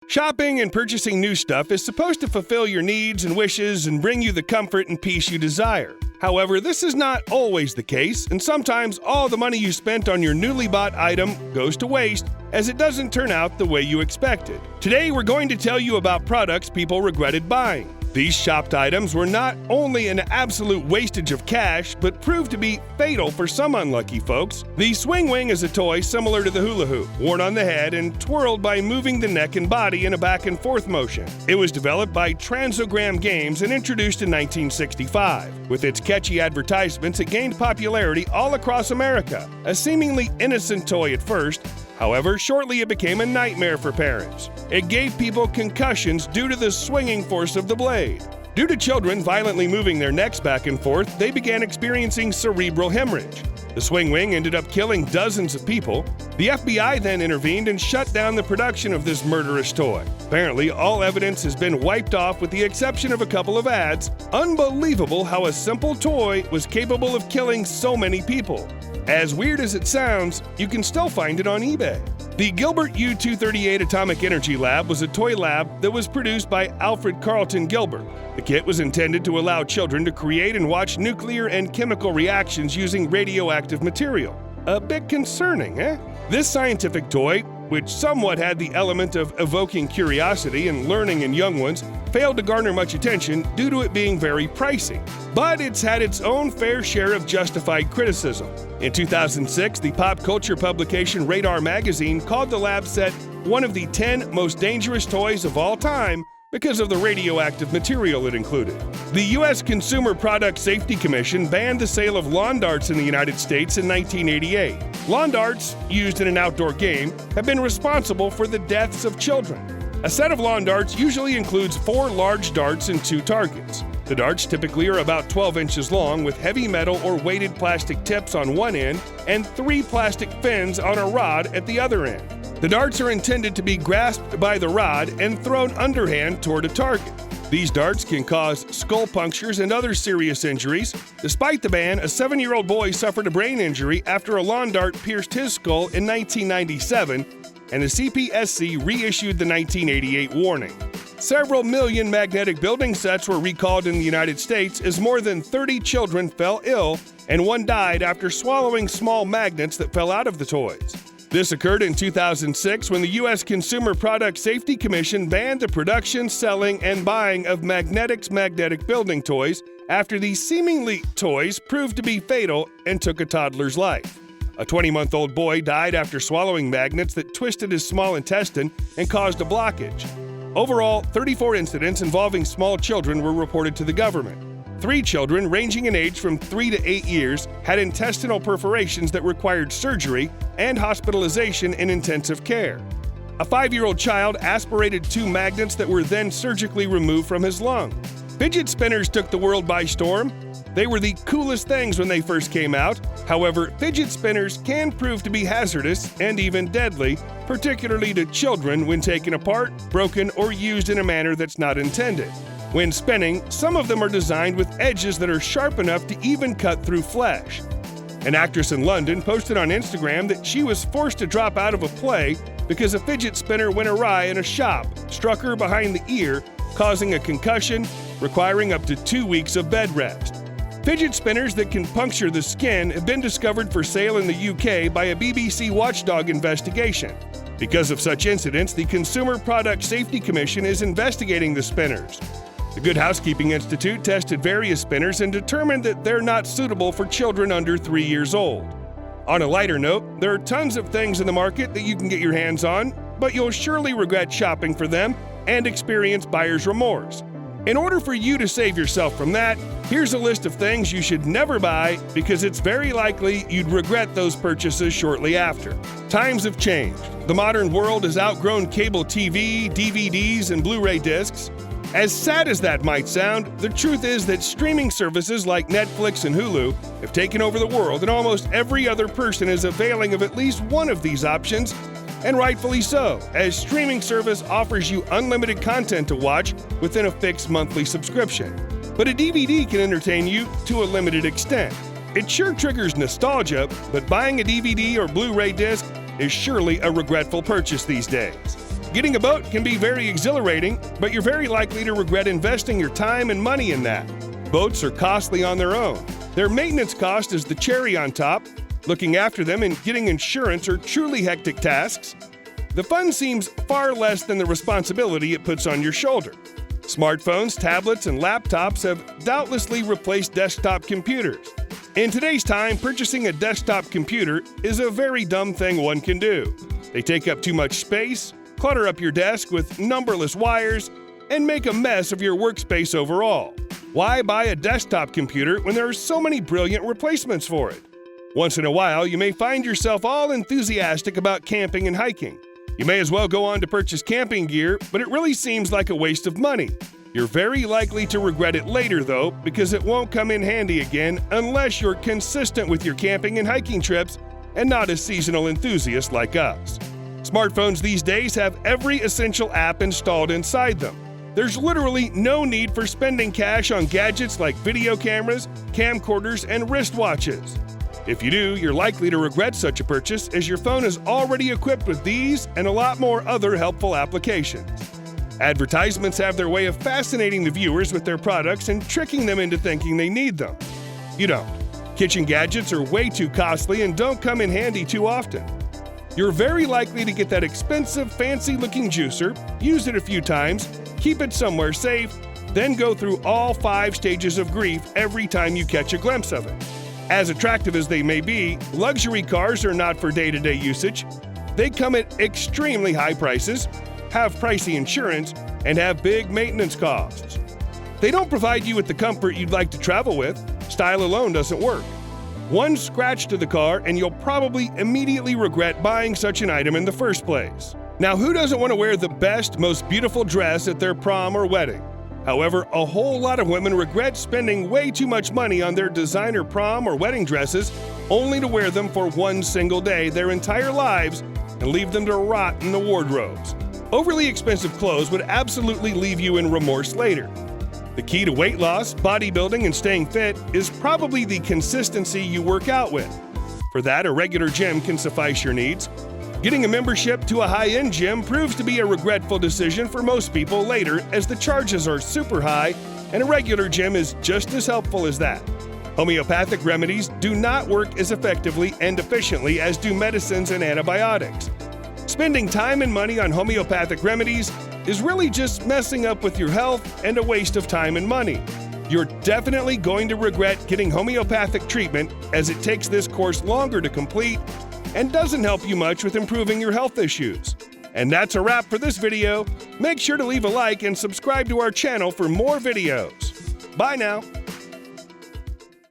Shopping and purchasing new stuff is supposed to fulfill your needs and wishes and bring you the comfort and peace you desire. However, this is not always the case, and sometimes all the money you spent on your newly bought item goes to waste as it doesn't turn out the way you expected. Today, we're going to tell you about products people regretted buying. These shopped items were not only an absolute wastage of cash, but proved to be fatal for some unlucky folks. The Swing Wing is a toy similar to the hula hoop, worn on the head and twirled by moving the neck and body in a back and forth motion. It was developed by Transogram Games and introduced in 1965. With its catchy advertisements, it gained popularity all across America. A seemingly innocent toy at first, however, shortly it became a nightmare for parents. It gave people concussions due to the swinging force of the blade. Due to children violently moving their necks back and forth, they began experiencing cerebral hemorrhage. The Swing Wing ended up killing dozens of people. The FBI then intervened and shut down the production of this murderous toy. Apparently, all evidence has been wiped off with the exception of a couple of ads. Unbelievable how a simple toy was capable of killing so many people. As weird as it sounds, you can still find it on eBay. The Gilbert U-238 Atomic Energy Lab was a toy lab that was produced by Alfred Carlton Gilbert. The kit was intended to allow children to create and watch nuclear and chemical reactions using radioactive material. A bit concerning, eh? This scientific toy, which somewhat had the element of evoking curiosity and learning in young ones, failed to garner much attention due to it being very pricey. But it's had its own fair share of justified criticism. In 2006, the pop culture publication Radar Magazine called the lab set one of the 10 most dangerous toys of all time because of the radioactive material it included. The U.S. Consumer Product Safety Commission banned the sale of lawn darts in the United States in 1988. Lawn darts, used in an outdoor game, have been responsible for the deaths of children. A set of lawn darts usually includes 4 large darts and 2 targets. The darts typically are about 12 inches long with heavy metal or weighted plastic tips on one end and 3 plastic fins on a rod at the other end. The darts are intended to be grasped by the rod and thrown underhand toward a target. These darts can cause skull punctures and other serious injuries. Despite the ban, a 7-year-old boy suffered a brain injury after a lawn dart pierced his skull in 1997, and the CPSC reissued the 1988 warning. Several million magnetic building sets were recalled in the United States as more than 30 children fell ill and one died after swallowing small magnets that fell out of the toys. This occurred in 2006 when the U.S. Consumer Product Safety Commission banned the production, selling, and buying of magnetic building toys after these seemingly toys proved to be fatal and took a toddler's life. A 20-month-old boy died after swallowing magnets that twisted his small intestine and caused a blockage. Overall, 34 incidents involving small children were reported to the government. 3 children, ranging in age from 3 to 8 years, had intestinal perforations that required surgery and hospitalization in intensive care. A 5-year-old child aspirated 2 magnets that were then surgically removed from his lung. Fidget Spinners took the world by storm. They were the coolest things when they first came out. However, fidget spinners can prove to be hazardous and even deadly, particularly to children when taken apart, broken, or used in a manner that's not intended. When spinning, some of them are designed with edges that are sharp enough to even cut through flesh. An actress in London posted on Instagram that she was forced to drop out of a play because a fidget spinner went awry in a shop, struck her behind the ear, causing a concussion, requiring up to 2 weeks of bed rest. Fidget spinners that can puncture the skin have been discovered for sale in the UK by a BBC watchdog investigation. Because of such incidents, the Consumer Product Safety Commission is investigating the spinners. The Good Housekeeping Institute tested various spinners and determined that they're not suitable for children under 3 years old. On a lighter note, there are tons of things in the market that you can get your hands on, but you'll surely regret shopping for them and experience buyer's remorse. In order for you to save yourself from that, here's a list of things you should never buy because it's very likely you'd regret those purchases shortly after. Times have changed. The modern world has outgrown cable TV, DVDs, and Blu-ray discs. As sad as that might sound, the truth is that streaming services like Netflix and Hulu have taken over the world, and almost every other person is availing of at least one of these options, and rightfully so, as streaming service offers you unlimited content to watch within a fixed monthly subscription. But a DVD can entertain you to a limited extent. It sure triggers nostalgia, but buying a DVD or Blu-ray disc is surely a regretful purchase these days. Getting a boat can be very exhilarating, but you're very likely to regret investing your time and money in that. Boats are costly on their own. Their maintenance cost is the cherry on top. Looking after them and getting insurance are truly hectic tasks. The fun seems far less than the responsibility it puts on your shoulder. Smartphones, tablets, and laptops have doubtlessly replaced desktop computers. In today's time, purchasing a desktop computer is a very dumb thing one can do. They take up too much space, clutter up your desk with numberless wires, and make a mess of your workspace overall. Why buy a desktop computer when there are so many brilliant replacements for it? Once in a while, you may find yourself all enthusiastic about camping and hiking. You may as well go on to purchase camping gear, but it really seems like a waste of money. You're very likely to regret it later, though, because it won't come in handy again unless you're consistent with your camping and hiking trips and not a seasonal enthusiast like us. Smartphones these days have every essential app installed inside them. There's literally no need for spending cash on gadgets like video cameras, camcorders, and wristwatches. If you do, you're likely to regret such a purchase as your phone is already equipped with these and a lot more other helpful applications. Advertisements have their way of fascinating the viewers with their products and tricking them into thinking they need them. You don't. Kitchen gadgets are way too costly and don't come in handy too often. You're very likely to get that expensive, fancy-looking juicer, use it a few times, keep it somewhere safe, then go through all 5 stages of grief every time you catch a glimpse of it. As attractive as they may be, luxury cars are not for day-to-day usage. They come at extremely high prices, have pricey insurance, and have big maintenance costs. They don't provide you with the comfort you'd like to travel with. Style alone doesn't work. One scratch to the car and you'll probably immediately regret buying such an item in the first place. Now, who doesn't want to wear the best, most beautiful dress at their prom or wedding? However, a whole lot of women regret spending way too much money on their designer prom or wedding dresses only to wear them for one single day their entire lives and leave them to rot in the wardrobes. Overly expensive clothes would absolutely leave you in remorse later. The key to weight loss, bodybuilding, and staying fit is probably the consistency you work out with. For that, a regular gym can suffice your needs. Getting a membership to a high-end gym proves to be a regretful decision for most people later, as the charges are super high and a regular gym is just as helpful as that. Homeopathic remedies do not work as effectively and efficiently as do medicines and antibiotics. Spending time and money on homeopathic remedies is really just messing up with your health and a waste of time and money. You're definitely going to regret getting homeopathic treatment, as it takes this course longer to complete and doesn't help you much with improving your health issues. And that's a wrap for this video. Make sure to leave a like and subscribe to our channel for more videos. Bye now.